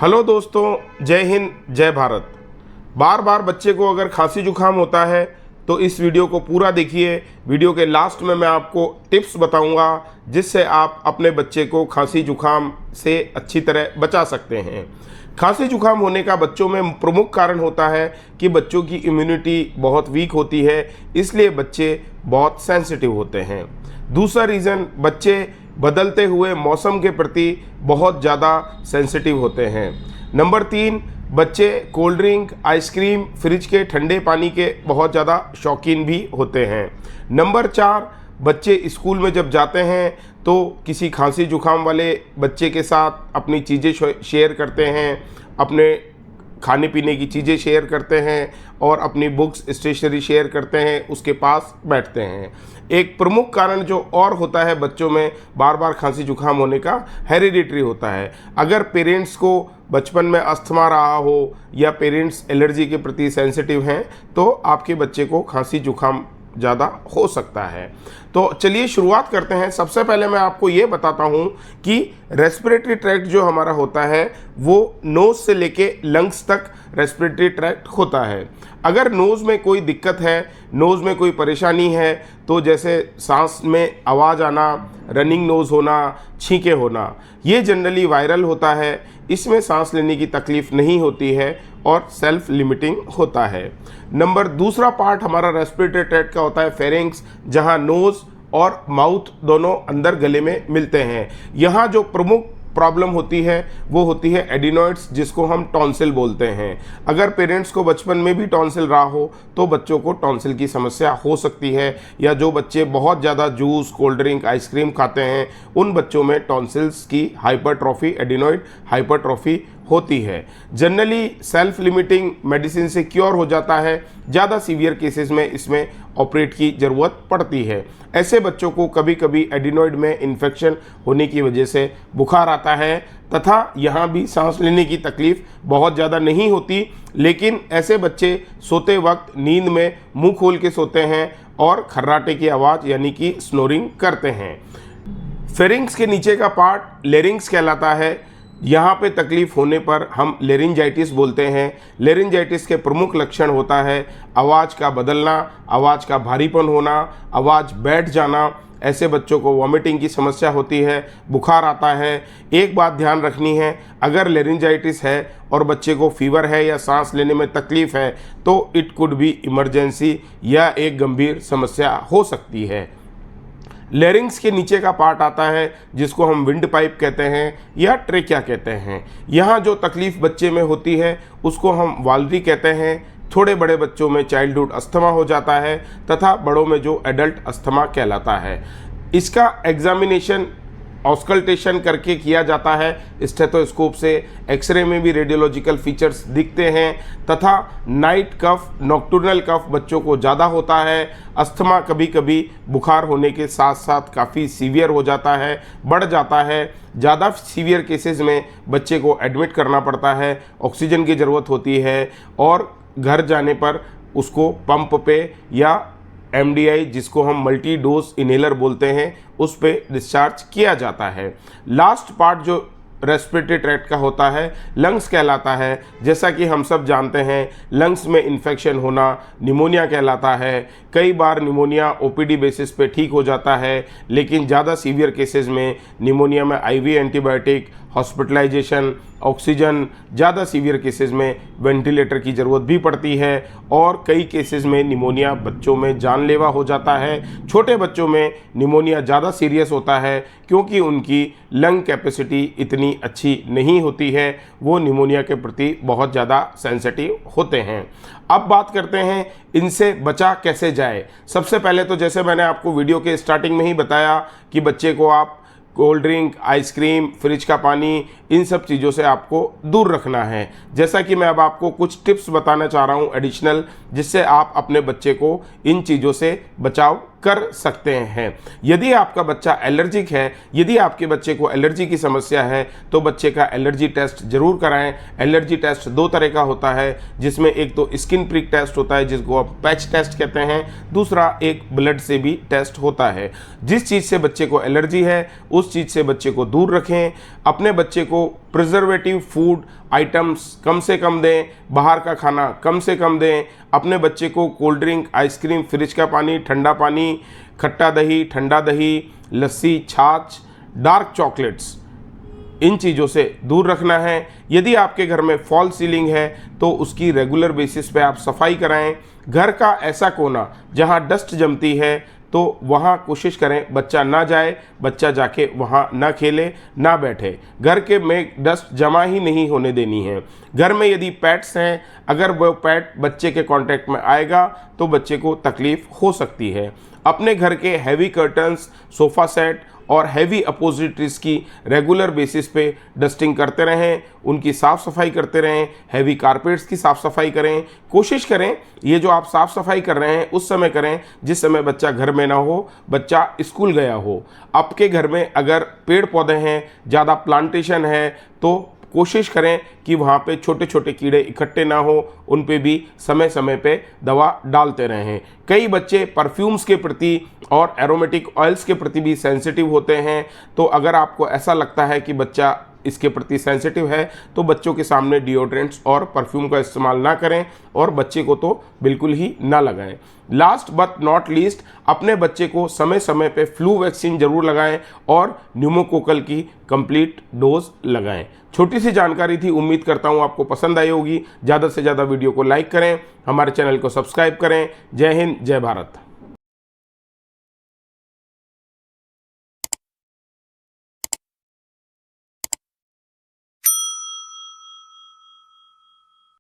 Hello दोस्तों, जय हिंद जय भारत। बार बार बच्चे को अगर खांसी जुकाम होता है तो इस वीडियो को पूरा देखिए। वीडियो के लास्ट में मैं आपको टिप्स बताऊंगा जिससे आप अपने बच्चे को खांसी जुकाम से अच्छी तरह बचा सकते हैं। खांसी जुकाम होने का बच्चों में प्रमुख कारण होता है कि बच्चों की इम्यूनिटी बहुत वीक होती है, इसलिए बच्चे बहुत सेंसिटिव होते हैं। दूसरा रीज़न, बच्चे बदलते हुए मौसम के प्रति बहुत ज़्यादा सेंसिटिव होते हैं। नंबर 3, बच्चे कोल्ड ड्रिंक, आइसक्रीम, फ्रिज के ठंडे पानी के बहुत ज़्यादा शौकीन भी होते हैं। नंबर 4, बच्चे स्कूल में जब जाते हैं तो किसी खांसी जुकाम वाले बच्चे के साथ अपनी चीज़ें शेयर करते हैं, अपने खाने पीने की चीज़ें शेयर करते हैं और अपनी बुक्स, स्टेशनरी शेयर करते हैं, उसके पास बैठते हैं। एक प्रमुख कारण जो और होता है बच्चों में बार बार खांसी जुकाम होने का, हेरिडिटरी होता है। अगर पेरेंट्स को बचपन में अस्थमा रहा हो या पेरेंट्स एलर्जी के प्रति सेंसिटिव हैं तो आपके बच्चे को खांसी जुकाम ज़्यादा हो सकता है। तो चलिए शुरुआत करते हैं। सबसे पहले मैं आपको ये बताता हूँ कि रेस्पिरेटरी ट्रैक्ट जो हमारा होता है वो नोज़ से लेके लंग्स तक रेस्पिरेटरी ट्रैक्ट होता है। अगर नोज़ में कोई दिक्कत है, नोज़ में कोई परेशानी है, तो जैसे सांस में आवाज़ आना, रनिंग नोज़ होना, छींके होना, ये जनरली वायरल होता है। इसमें सांस लेने की तकलीफ़ नहीं होती है और सेल्फ लिमिटिंग होता है। दूसरा पार्ट हमारा रेस्पिरेटरी ट्रैक्ट का होता है फेरिंक्स, जहां नोज़ और माउथ दोनों अंदर गले में मिलते हैं। यहाँ जो प्रमुख प्रॉब्लम होती है वो होती है एडिनॉइड्स, जिसको हम टॉन्सिल बोलते हैं। अगर पेरेंट्स को बचपन में भी टॉन्सिल रहा हो तो बच्चों को टॉन्सिल की समस्या हो सकती है, या जो बच्चे बहुत ज़्यादा जूस, कोल्ड ड्रिंक, आइसक्रीम खाते हैं उन बच्चों में टॉन्सिल्स की हाइपरट्रॉफी, एडिनॉइड हाइपरट्रॉफी होती है। जनरली सेल्फ लिमिटिंग मेडिसिन से क्योर हो जाता है। ज़्यादा सीवियर केसेस में इसमें ऑपरेट की ज़रूरत पड़ती है। ऐसे बच्चों को कभी कभी एडिनॉइड में इन्फेक्शन होने की वजह से बुखार आता है तथा यहाँ भी सांस लेने की तकलीफ़ बहुत ज़्यादा नहीं होती, लेकिन ऐसे बच्चे सोते वक्त नींद में मुंह खोल के सोते हैं और खर्राटे की आवाज़ यानी कि स्नोरिंग करते हैं। फेरिंक्स के नीचे का पार्ट लेरिंग्स कहलाता है। यहाँ पे तकलीफ़ होने पर हम लेरिंजाइटिस बोलते हैं। लेरिंजाइटिस के प्रमुख लक्षण होता है आवाज़ का बदलना, आवाज़ का भारीपन होना, आवाज़ बैठ जाना। ऐसे बच्चों को वॉमिटिंग की समस्या होती है, बुखार आता है। एक बात ध्यान रखनी है, अगर लेरिंजाइटिस है और बच्चे को फीवर है या सांस लेने में तकलीफ़ है तो इट कुड बी इमरजेंसी या एक गंभीर समस्या हो सकती है। लेरिंग्स के नीचे का पार्ट आता है जिसको हम विंड पाइप कहते हैं या ट्रेकिया कहते हैं। यहाँ जो तकलीफ़ बच्चे में होती है उसको हम वाल्वरी कहते हैं। थोड़े बड़े बच्चों में चाइल्डहुड अस्थमा हो जाता है तथा बड़ों में जो एडल्ट अस्थमा कहलाता है। इसका एग्जामिनेशन ऑस्कल्टेशन करके किया जाता है स्टेथोस्कोप से। एक्सरे में भी रेडियोलॉजिकल फीचर्स दिखते हैं तथा नाइट कफ, नॉक्टर्नल कफ बच्चों को ज़्यादा होता है। अस्थमा कभी कभी बुखार होने के साथ साथ काफ़ी सीवियर हो जाता है, बढ़ जाता है। ज़्यादा सीवियर केसेस में बच्चे को एडमिट करना पड़ता है, ऑक्सीजन की ज़रूरत होती है और घर जाने पर उसको पंप पे या MDI, जिसको हम मल्टी डोज इनहेलर बोलते हैं, उस पे डिस्चार्ज किया जाता है। लास्ट पार्ट जो रेस्पिरेटरी ट्रैक्ट का होता है लंग्स कहलाता है। जैसा कि हम सब जानते हैं लंग्स में इन्फेक्शन होना निमोनिया कहलाता है। कई बार निमोनिया OPD बेसिस पे ठीक हो जाता है, लेकिन ज़्यादा सीवियर केसेस में निमोनिया में IV एंटीबायोटिक, हॉस्पिटलाइजेशन, ऑक्सीजन, ज़्यादा सीवियर केसेस में वेंटिलेटर की ज़रूरत भी पड़ती है और कई केसेस में निमोनिया बच्चों में जानलेवा हो जाता है। छोटे बच्चों में निमोनिया ज़्यादा सीरियस होता है क्योंकि उनकी लंग कैपेसिटी इतनी अच्छी नहीं होती है, वो निमोनिया के प्रति बहुत ज़्यादा सेंसिटिव होते हैं। अब बात करते हैं इनसे बचा कैसे जाए। सबसे पहले तो जैसे मैंने आपको वीडियो के स्टार्टिंग में ही बताया कि बच्चे को आप कोल्ड ड्रिंक, आइसक्रीम, फ्रिज का पानी, इन सब चीज़ों से आपको दूर रखना है। जैसा कि मैं अब आपको कुछ टिप्स बताना चाह रहा हूँ एडिशनल, जिससे आप अपने बच्चे को इन चीज़ों से बचाव कर सकते हैं। यदि आपका बच्चा एलर्जिक है, यदि आपके बच्चे को एलर्जी की समस्या है तो बच्चे का एलर्जी टेस्ट जरूर कराएं। एलर्जी टेस्ट 2 तरह का होता है, जिसमें एक तो स्किन प्रिक टेस्ट होता है जिसको आप पैच टेस्ट कहते हैं, दूसरा एक ब्लड से भी टेस्ट होता है। जिस चीज़ से बच्चे को एलर्जी है उस चीज़ से बच्चे को दूर रखें। अपने बच्चे को प्रिजर्वेटिव फूड आइटम्स कम से कम दें, बाहर का खाना कम से कम दें। अपने बच्चे को कोल्ड ड्रिंक, आइसक्रीम, फ्रिज का पानी, ठंडा पानी, खट्टा दही, ठंडा दही, लस्सी, छाछ, डार्क चॉकलेट्स, इन चीज़ों से दूर रखना है। यदि आपके घर में फॉल सीलिंग है तो उसकी रेगुलर बेसिस पे आप सफाई कराएं। घर का ऐसा कोना जहां डस्ट जमती है तो वहां कोशिश करें बच्चा ना जाए, बच्चा जाके वहां ना खेले, ना बैठे। घर के में डस्ट जमा ही नहीं होने देनी है। घर में यदि पेट्स हैं, अगर वो पेट बच्चे के कांटेक्ट में आएगा तो बच्चे को तकलीफ हो सकती है। अपने घर के हैवी कर्टन्स, सोफ़ा सेट और हैवी अपोजिटरीज की रेगुलर बेसिस पे डस्टिंग करते रहें, उनकी साफ़ सफाई करते रहें। हैवी कारपेट्स की साफ़ सफाई करें। कोशिश करें ये जो आप साफ़ सफाई कर रहे हैं उस समय करें जिस समय बच्चा घर में ना हो, बच्चा स्कूल गया हो। आपके घर में अगर पेड़ पौधे हैं, ज़्यादा प्लांटेशन है, तो कोशिश करें कि वहाँ पे छोटे छोटे कीड़े इकट्ठे ना हो, उन पे भी समय समय पे दवा डालते रहें। कई बच्चे परफ्यूम्स के प्रति और एरोमेटिक ऑयल्स के प्रति भी सेंसिटिव होते हैं, तो अगर आपको ऐसा लगता है कि बच्चा इसके प्रति सेंसिटिव है तो बच्चों के सामने डिओड्रेंट्स और परफ्यूम का इस्तेमाल ना करें और बच्चे को तो बिल्कुल ही ना लगाएं। लास्ट बट नॉट लीस्ट, अपने बच्चे को समय समय पे फ्लू वैक्सीन जरूर लगाएं और न्यूमोकोकल की कंप्लीट डोज लगाएं। छोटी सी जानकारी थी, उम्मीद करता हूं आपको पसंद आई होगी। ज़्यादा से ज़्यादा वीडियो को लाइक करें, हमारे चैनल को सब्सक्राइब करें। जय हिंद, जय भारत।